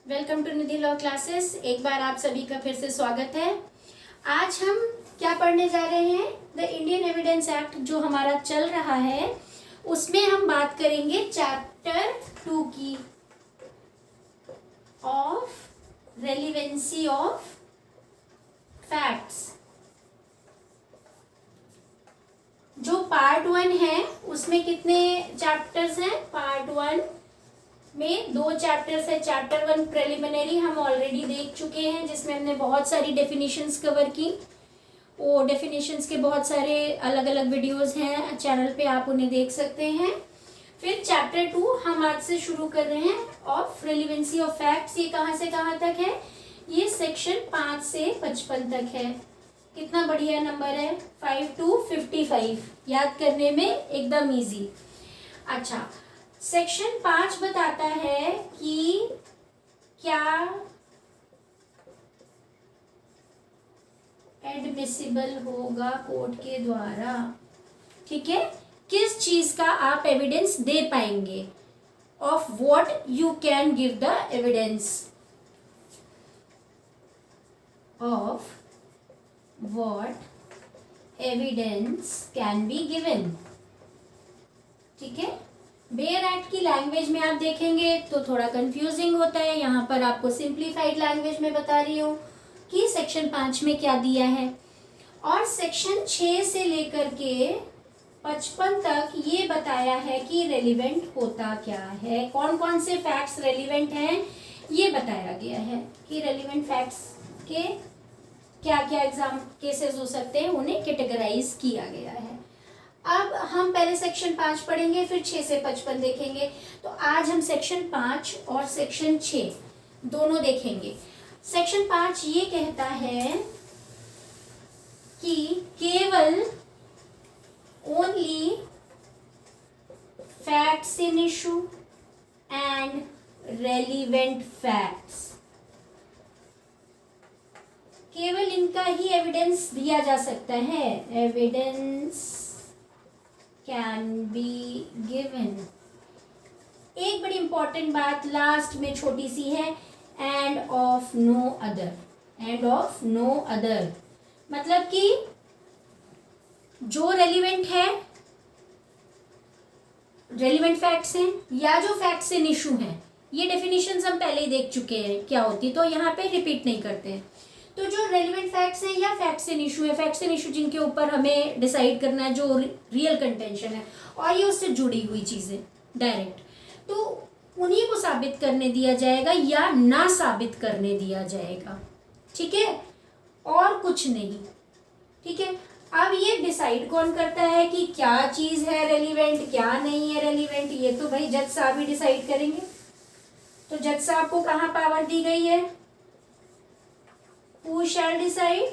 Welcome to Nidhi law classes. एक बार आप सभी का फिर से स्वागत है। आज हम क्या पढ़ने जा रहे हैं? द इंडियन एविडेंस एक्ट जो हमारा चल रहा है उसमें हम बात करेंगे चैप्टर 2 की, ऑफ रेलिवेंसी ऑफ फैक्ट्स। जो पार्ट 1 है उसमें कितने चैप्टर्स हैं? पार्ट 1 में 2 चैप्टर्स है। चैप्टर 1 प्रिलिमिनरी हम ऑलरेडी देख चुके हैं, जिसमें हमने बहुत सारी डेफिनेशंस कवर की। वो डेफिनेशंस के बहुत सारे अलग अलग वीडियोस हैं चैनल पे, आप उन्हें देख सकते हैं। फिर चैप्टर 2 हम आज से शुरू कर रहे हैं, ऑफ रेलिवेंसी ऑफ फैक्ट्स। ये कहाँ से कहाँ तक है? ये सेक्शन 5 से 55 तक है। कितना बढ़िया नंबर है, 5 to 55, याद करने में एकदम ईजी। अच्छा, सेक्शन 5 बताता है कि क्या एडमिसिबल होगा कोर्ट के द्वारा, ठीक है? किस चीज का आप एविडेंस दे पाएंगे, of what you can give the evidence, of what evidence can be given, ठीक है? बेयर एक्ट की लैंग्वेज में आप देखेंगे तो थोड़ा कंफ्यूजिंग होता है। यहाँ पर आपको सिंप्लीफाइड लैंग्वेज में बता रही हूँ कि सेक्शन 5 में क्या दिया है। और सेक्शन 6 से लेकर के 55 तक ये बताया है कि रेलिवेंट होता क्या है, कौन कौन से फैक्ट्स रेलिवेंट हैं, ये बताया गया है कि रेलिवेंट फैक्ट्स के क्या क्या एग्जाम केसेस हो सकते हैं, उन्हें कैटेगराइज किया गया है। अब हम पहले सेक्शन 5 पढ़ेंगे, फिर 6 से 55 देखेंगे। तो आज हम सेक्शन 5 और सेक्शन 6 दोनों देखेंगे। सेक्शन 5 ये कहता है कि केवल only facts in issue and relevant facts, केवल इनका ही एविडेंस दिया जा सकता है। Evidence can be given. एक बड़ी इंपॉर्टेंट बात लास्ट में छोटी सी है, and of no other. And of no other मतलब कि जो रेलिवेंट है, रेलिवेंट फैक्ट्स हैं या जो फैक्ट्स इन इशू हैं, ये डेफिनेशंस हम पहले ही देख चुके हैं क्या होती, तो यहाँ पे रिपीट नहीं करते हैं। तो जो रेलिवेंट फैक्ट्स हैं या फैक्ट्स इन इशू है, फैक्ट्स इन इशू जिनके ऊपर हमें डिसाइड करना है जो रियल कंटेंशन है और ये उससे जुड़ी हुई चीजें डायरेक्ट, तो उन्हीं को साबित करने दिया जाएगा या ना साबित करने दिया जाएगा, ठीक है? और कुछ नहीं, ठीक है? अब ये डिसाइड कौन करता है कि क्या चीज है रेलिवेंट, क्या नहीं है रेलिवेंट? ये तो भाई जज साहब ही डिसाइड करेंगे। तो जज साहब को कहाँ पावर दी गई है? Who shall decide?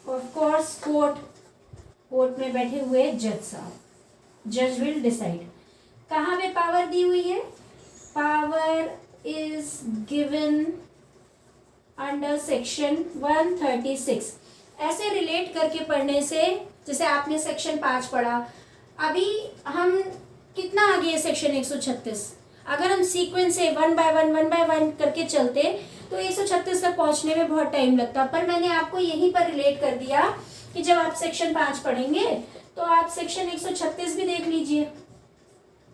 Of course, court में बैठे हुए जज साहब, जज विल डिसाइड। कहाँ पे पावर दी हुई है? Power is given under section 136। ऐसे रिलेट करके पढ़ने से, जैसे आपने सेक्शन 5 पढ़ा, अभी हम कितना आगे है सेक्शन 136, अगर हम सीक्वेंस से वन बाय वन करके चलते तो 136 तक पहुंचने में बहुत टाइम लगता। पर मैंने आपको यहीं पर रिलेट कर दिया कि जब आप सेक्शन 5 पढ़ेंगे तो आप सेक्शन 136 भी देख लीजिए,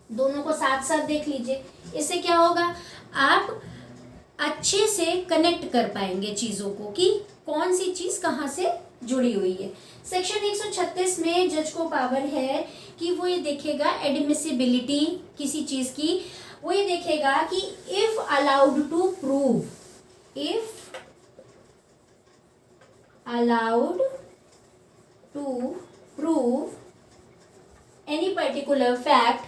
दोनों को साथ साथ देख लीजिए। इससे क्या होगा, आप अच्छे से कनेक्ट कर पाएंगे चीजों को कि कौन सी चीज कहाँ से जुड़ी हुई है। सेक्शन 136 में जज को पावर है कि वो ये देखेगा एडमिसिबिलिटी किसी चीज की, वो ये देखेगा कि if allowed to prove, if allowed to prove any particular fact,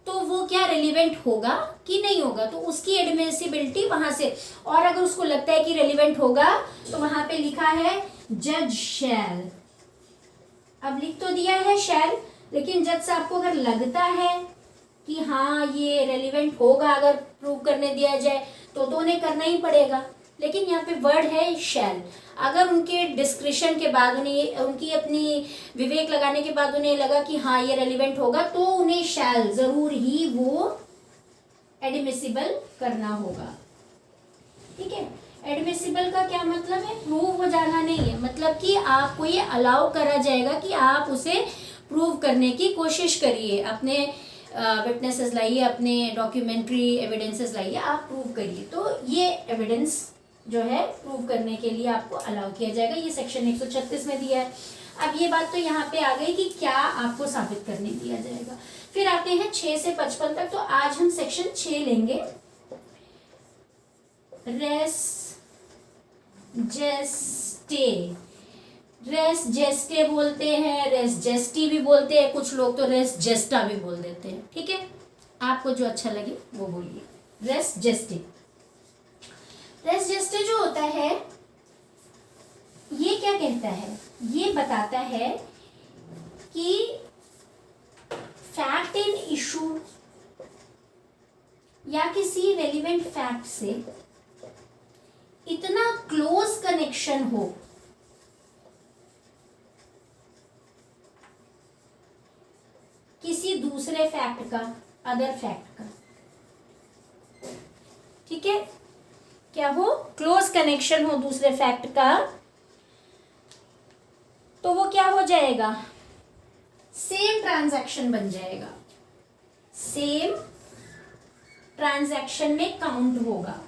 तो वो क्या रेलिवेंट होगा कि नहीं होगा, तो उसकी एडमिसिबिलिटी वहां से। और अगर उसको लगता है कि रेलिवेंट होगा तो वहां पे लिखा है जज शैल। अब लिख तो दिया है शैल, लेकिन जज साहब को अगर लगता है कि हाँ ये रेलिवेंट होगा अगर प्रूव करने दिया जाए तो उन्हें करना ही पड़ेगा। लेकिन यहाँ पे वर्ड है शैल। अगर उनके डिस्क्रिशन के बाद, उन्हें उनकी अपनी विवेक लगाने के बाद उन्हें लगा कि हाँ ये रेलिवेंट होगा, तो उन्हें शैल जरूर ही वो एडमिसिबल करना होगा। ठीक है, एडमिसिबल का क्या मतलब है? प्रूव हो जाना नहीं है, मतलब कि आपको ये अलाउ करा जाएगा कि आप उसे प्रूव करने की कोशिश करिए, अपने विटनेसेस लाइए, अपने डॉक्यूमेंट्री एविडेंसेस लाइए, आप प्रूव करिए। तो ये एविडेंस जो है प्रूव करने के लिए आपको अलाउ किया जाएगा, ये सेक्शन 136 में दिया है। अब ये बात तो यहाँ पे आ गई कि क्या आपको साबित करने दिया जाएगा। फिर आते हैं 6 से 55 तक। तो आज हम सेक्शन 6 लेंगे, रेस जेस्टे। रेस जेस्टे बोलते हैं, रेस जेस्टी भी बोलते हैं, कुछ लोग तो रेस जेस्टा भी बोल देते हैं। ठीक है, आपको जो अच्छा लगे वो बोलिए। रेस जेस्टे, रेस जेस्टे जो होता है ये क्या कहता है? ये बताता है कि फैक्ट इन इशू या किसी रेलिवेंट फैक्ट से इतना क्लोज कनेक्शन हो किसी दूसरे फैक्ट का, अदर फैक्ट का। ठीक है, क्या हो? क्लोज कनेक्शन हो दूसरे फैक्ट का, तो वो क्या हो जाएगा? सेम ट्रांजैक्शन बन जाएगा, सेम ट्रांजैक्शन में काउंट होगा।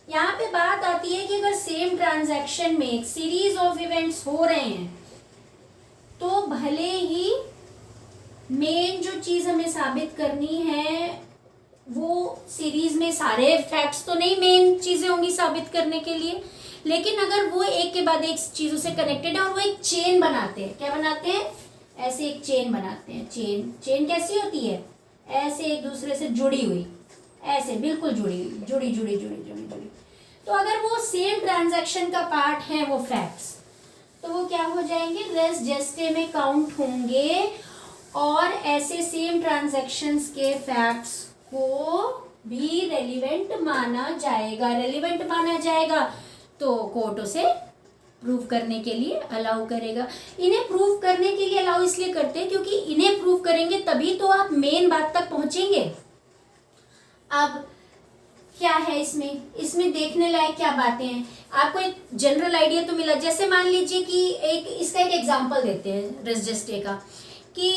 यहाँ पे बात आती है कि अगर सेम ट्रांजैक्शन में एक सीरीज ऑफ इवेंट्स हो रहे हैं तो भले ही मेन जो चीज हमें साबित करनी है वो सीरीज में सारे फैक्ट्स तो नहीं मेन चीजें होंगी साबित करने के लिए, लेकिन अगर वो एक के बाद एक चीजों से कनेक्टेड है और वो एक चेन बनाते हैं, क्या बनाते हैं? ऐसे एक चेन बनाते हैं। चेन कैसी होती है? ऐसे एक दूसरे से जुड़ी हुई, ऐसे बिल्कुल जुड़ी हुई, जुड़ी जुड़ी जुड़ी जुड़ी जुड़ी। तो अगर वो सेम ट्रांजैक्शन का पार्ट है वो फैक्ट्स, तो वो क्या हो जाएंगे? रेस जेस्टे में काउंट होंगे और ऐसे सेम ट्रांजैक्शंस के फैक्ट्स को भी रेलिवेंट माना जाएगा। रेलिवेंट माना जाएगा तो कोर्ट उसे प्रूव करने के लिए अलाउ करेगा। इन्हें प्रूव करने के लिए अलाउ इसलिए करते हैं क्योंकि इन्हें प्रूव करेंगे तभी तो आप मेन बात तक पहुंचेंगे। अब क्या है इसमें देखने लायक क्या बातें हैं? आपको एक जनरल आइडिया तो मिला। जैसे मान लीजिए कि इसका एक एग्जांपल देते हैं रेस जेस्टे का, कि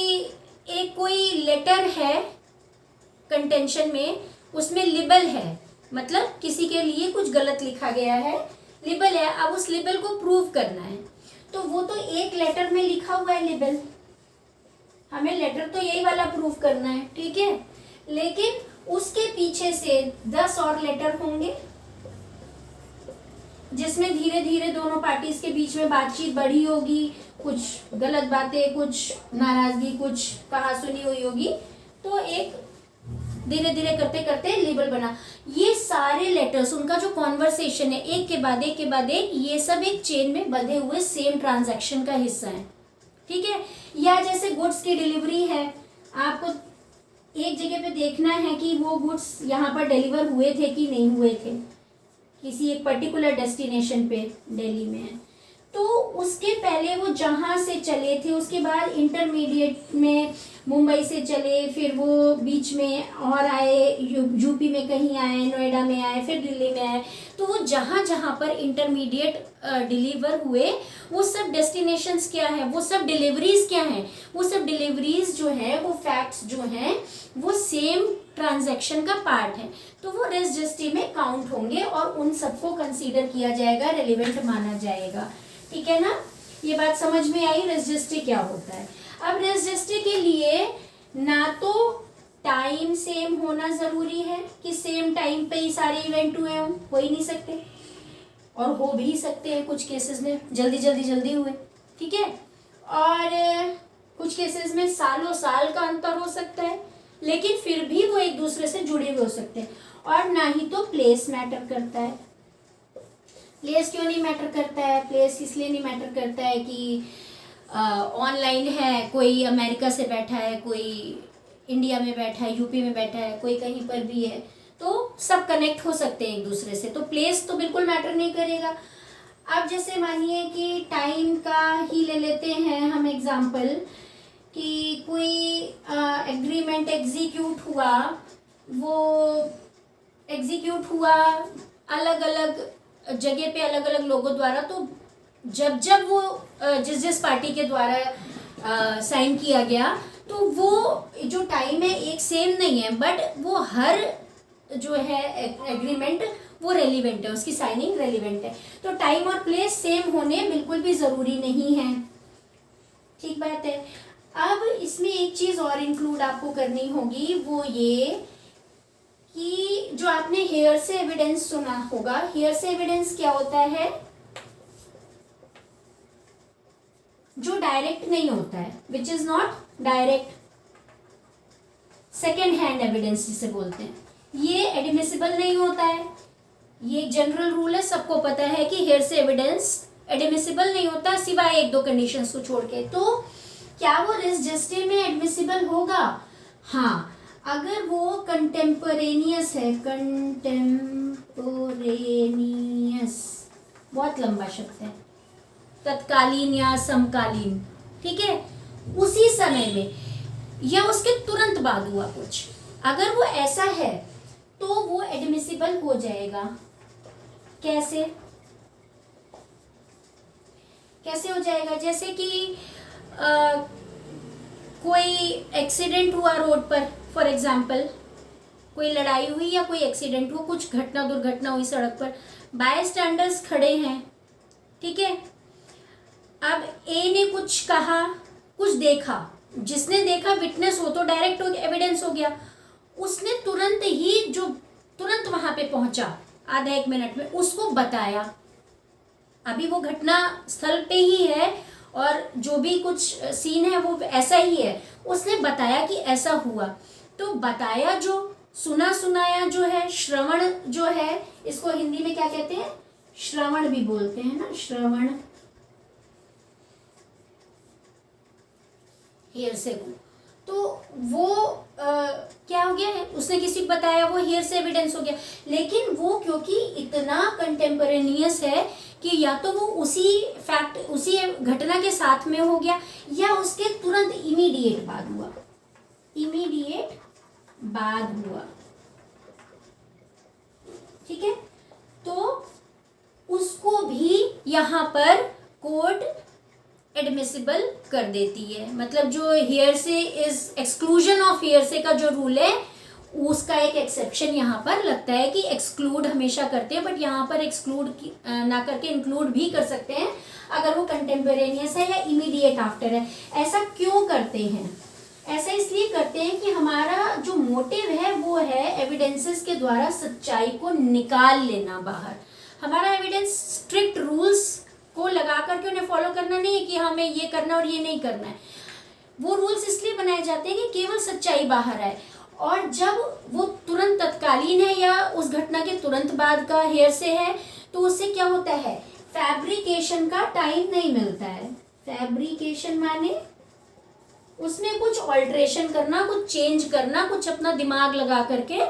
एक कोई लेटर है कंटेंशन में, उसमें लिबल है, मतलब किसी के लिए कुछ गलत लिखा गया है, लिबल है। अब उस लिबल को प्रूव करना है, तो वो तो एक लेटर में लिखा हुआ है लिबल, हमें लेटर तो यही वाला प्रूव करना है। ठीक है, लेकिन उसके पीछे से 10 और लेटर होंगे जिसमें धीरे धीरे दोनों पार्टीज के बीच में बातचीत बढ़ी होगी, कुछ गलत बातें, कुछ नाराजगी, कुछ कहा सुनी हुई होगी, तो एक धीरे धीरे करते करते लेबल बना। ये सारे लेटर्स, उनका जो कॉन्वर्सेशन है एक के बाद एक के बाद एक, ये सब एक चेन में बंधे हुए सेम ट्रांजैक्शन का हिस्सा है। ठीक है, या जैसे गुड्स की डिलीवरी है, आपको एक जगह पे देखना है कि वो गुड्स यहाँ पर डिलीवर हुए थे कि नहीं हुए थे, किसी एक पर्टिकुलर डेस्टिनेशन पे दिल्ली में है, तो उसके पहले वो जहाँ से चले थे, उसके बाद इंटरमीडिएट में मुंबई से चले, फिर वो बीच में और आए, यूपी में कहीं आए, नोएडा में आए, फिर दिल्ली में आए, तो वो जहाँ जहाँ पर इंटरमीडिएट डिलीवर हुए वो सब डेस्टिनेशंस क्या है, वो सब डिलीवरीज क्या हैं, वो सब डिलीवरीज जो है, वो फैक्ट्स जो हैं, वो सेम ट्रांजैक्शन का पार्ट है, तो वो रेस जेस्टी में काउंट होंगे और उन सबको कंसीडर किया जाएगा, रेलिवेंट माना जाएगा। ठीक है ना, ये बात समझ में आई रेस जेस्टी क्या होता है। अब रेस जेस्टी के लिए ना तो टाइम सेम होना जरूरी है कि सेम टाइम पे ही सारे इवेंट हुए हों, हो ही नहीं सकते, और हो भी सकते हैं कुछ केसेस में जल्दी हुए। ठीक है, और कुछ केसेस में सालों साल का अंतर हो सकता है, लेकिन फिर भी वो एक दूसरे से जुड़े हुए हो सकते हैं। और ना ही तो प्लेस मैटर करता है। प्लेस क्यों नहीं मैटर करता है? प्लेस इसलिए नहीं मैटर करता है कि ऑनलाइन है, कोई अमेरिका से बैठा है, कोई इंडिया में बैठा है, यूपी में बैठा है, कोई कहीं पर भी है, तो सब कनेक्ट हो सकते हैं एक दूसरे से, तो प्लेस तो बिल्कुल मैटर नहीं करेगा। अब जैसे मानिए कि टाइम का ही ले लेते हैं हम एग्जाम्पल, कि कोई एग्रीमेंट एग्जीक्यूट हुआ, वो एग्जीक्यूट हुआ अलग अलग जगह पे अलग अलग लोगों द्वारा, तो जब जब वो जिस जिस पार्टी के द्वारा साइन किया गया, तो वो जो टाइम है एक सेम नहीं है, बट वो हर जो है एग्रीमेंट वो रेलिवेंट है, उसकी साइनिंग रेलिवेंट है। तो टाइम और प्लेस सेम होने बिल्कुल भी ज़रूरी नहीं है, ठीक बात है। अब इसमें एक चीज़ और इंक्लूड आपको करनी होगी, वो ये कि जो आपने हेयर से एविडेंस सुना होगा, हेयर से एविडेंस क्या होता है? जो डायरेक्ट नहीं होता है, which is not direct, second hand evidence जिसे बोलते हैं, ये एडमिसिबल नहीं होता है। ये एक जनरल रूल है, सबको पता है कि हेयर से एविडेंस एडमिसिबल नहीं होता सिवाय एक दो कंडीशंस को छोड़ के। तो क्या वो रेस जस्टे में एडमिसिबल होगा? हाँ, अगर वो कंटेम्पोरेनियस है, कंटेम्पोरेनियस बहुत लंबा शब्द है, तत्कालीन या समकालीन, ठीक है, उसी समय में या उसके तुरंत बाद हुआ कुछ, अगर वो ऐसा है तो वो एडमिसिबल हो जाएगा। कैसे कैसे हो जाएगा? जैसे कि कोई एक्सीडेंट हुआ रोड पर, फॉर एग्जाम्पल कोई लड़ाई हुई या कोई एक्सीडेंट हुआ, कुछ घटना दुर्घटना हुई सड़क पर, बाय स्टैंडर्ड्स खड़े हैं, ठीक है। अब ए ने कुछ कहा, कुछ देखा, जिसने देखा विटनेस हो तो डायरेक्ट एविडेंस हो गया, उसने तुरंत ही जो तुरंत वहां पे पहुंचा आधा एक मिनट में, उसको बताया, अभी वो घटना स्थल पे ही है और जो भी कुछ सीन है वो ऐसा ही है, उसने बताया कि ऐसा हुआ, तो बताया जो सुना सुनाया जो है, श्रवण जो है, इसको हिंदी में क्या कहते हैं? श्रवण भी बोलते हैं ना, श्रवण, हेयर से को, तो वो क्या हो गया है, उसने किसी को बताया, वो हेयर से एविडेंस हो गया। लेकिन वो क्योंकि इतना कंटेम्पोरेनियस है कि या तो वो उसी फैक्ट उसी घटना के साथ में हो गया या उसके तुरंत इमीडिएट बाद हुआ, इमीडिएट बाद हुआ, ठीक है। तो उसको भी यहाँ पर कोर्ट एडमिसिबल कर देती है। मतलब जो हेयर से इज एक्सक्लूजन ऑफ हेयर से का जो रूल है, उसका एक एक्सेप्शन यहाँ पर लगता है कि एक्सक्लूड हमेशा करते हैं, बट यहाँ पर एक्सक्लूड ना करके इंक्लूड भी कर सकते हैं अगर वो कंटेम्पोरेनियस है या इमीडिएट आफ्टर है। ऐसा क्यों करते हैं? ऐसा इसलिए करते हैं कि हमारा जो मोटिव है वो है एविडेंसेस के द्वारा सच्चाई को निकाल लेना बाहर। हमारा एविडेंस स्ट्रिक्ट रूल्स को लगा करके उन्हें फॉलो करना नहीं है कि हमें ये करना और ये नहीं करना है। वो रूल्स इसलिए बनाए जाते हैं कि केवल सच्चाई बाहर आए, और जब वो तुरंत तत्कालीन है या उस घटना के तुरंत बाद का हेयर से है, तो उससे क्या होता है, फैब्रिकेशन का टाइम नहीं मिलता है। फैब्रिकेशन माने उसमें कुछ ऑल्ट्रेशन करना, कुछ चेंज करना, कुछ अपना दिमाग लगा करके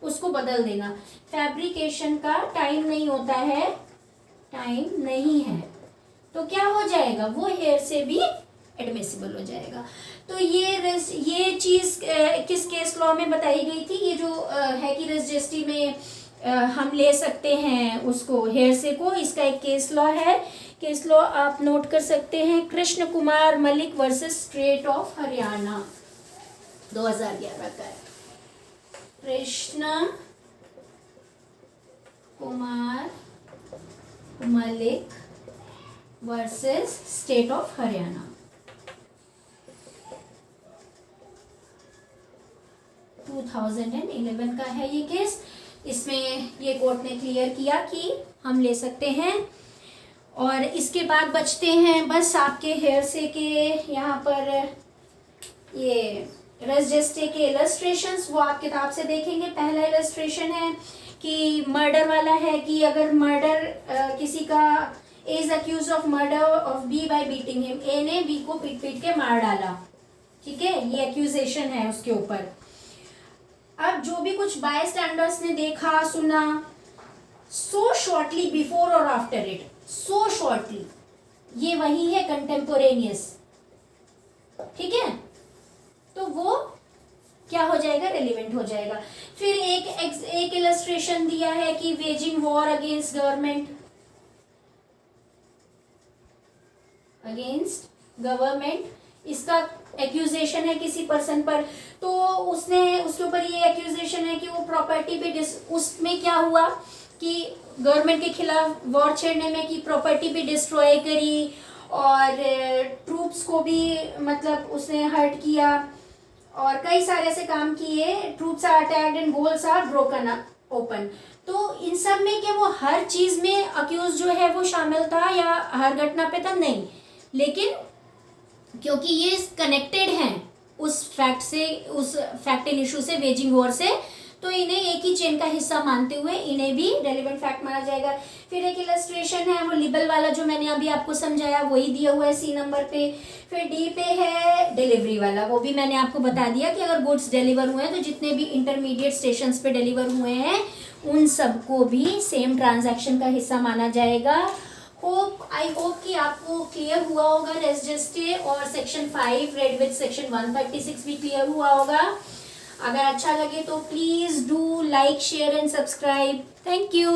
उसको बदल देना। फैब्रिकेशन का टाइम नहीं होता है, टाइम नहीं है, तो क्या हो जाएगा, वो हेयर से भी एडमिसिबल हो जाएगा। तो ये चीज़ किस केस लॉ में बताई गई थी? ये जो है कि रजिस्ट्री में हम ले सकते हैं उसको हेयर से को, इसका एक केस लॉ है। केस लॉ आप नोट कर सकते हैं, Krishna Kumar Malik versus state of Haryana, 2011 का है। Krishna Kumar Malik versus state of Haryana, 2011 का है ये केस। इसमें ये कोर्ट ने क्लियर किया कि हम ले सकते हैं। और इसके बाद बचते हैं बस आपके हेयर से के यहाँ पर ये रजिस्ट्री के इलस्ट्रेशंस, वो आप किताब से देखेंगे। पहला इलस्ट्रेशन है कि मर्डर वाला है कि अगर मर्डर किसी का is accused of murder of B by beating him, A ने बी को पीट पीट के मार डाला, ठीक है, ये एक्यूजेशन है उसके ऊपर। अब जो भी कुछ बाय स्टैंडर्ड्स ने देखा सुना, सो शॉर्टली बिफोर और आफ्टर इट, सो शॉर्टली, ये वही है कंटेम्पोरेनियस, ठीक है। तो वो क्या हो जाएगा, रेलिवेंट हो जाएगा। फिर एक इलस्ट्रेशन दिया है कि वेजिंग वॉर अगेंस्ट गवर्नमेंट, इसका एक्यूजेशन है किसी पर्सन पर, तो उसने उसके ऊपर ये एक्यूजेशन है कि वो प्रॉपर्टी पे उसमें क्या हुआ कि गवर्नमेंट के खिलाफ वॉर छेड़ने में कि प्रॉपर्टी भी डिस्ट्रॉय करी और ट्रूप्स को भी मतलब उसने हर्ट किया और कई सारे ऐसे काम किए, troops are attacked and gaols are broken open. तो इन सब में क्या वो हर चीज में अक्यूज जो है वो शामिल था या हर घटना पे था, नहीं, लेकिन क्योंकि ये कनेक्टेड हैं उस फैक्ट से, उस फैक्ट एंड इशू से, वेजिंग वॉर से, तो इन्हें एक ही चेन का हिस्सा मानते हुए इन्हें भी रेलिवेंट फैक्ट माना जाएगा। फिर एक इलस्ट्रेशन है वो लिबल वाला जो मैंने अभी आपको समझाया, वही दिया हुआ है सी नंबर पे। फिर डी पे है डिलीवरी वाला, वो भी मैंने आपको बता दिया कि अगर गुड्स डिलीवर हुए हैं तो जितने भी इंटरमीडिएट स्टेशन पे डिलीवर हुए हैं उन सबको भी सेम ट्रांजैक्शन का हिस्सा माना जाएगा। आई होप कि आपको क्लियर हुआ होगा रेजिस्टे और सेक्शन 5 रेड विथ सेक्शन 136 भी क्लियर हुआ होगा। अगर अच्छा लगे तो please do like share and subscribe. Thank you.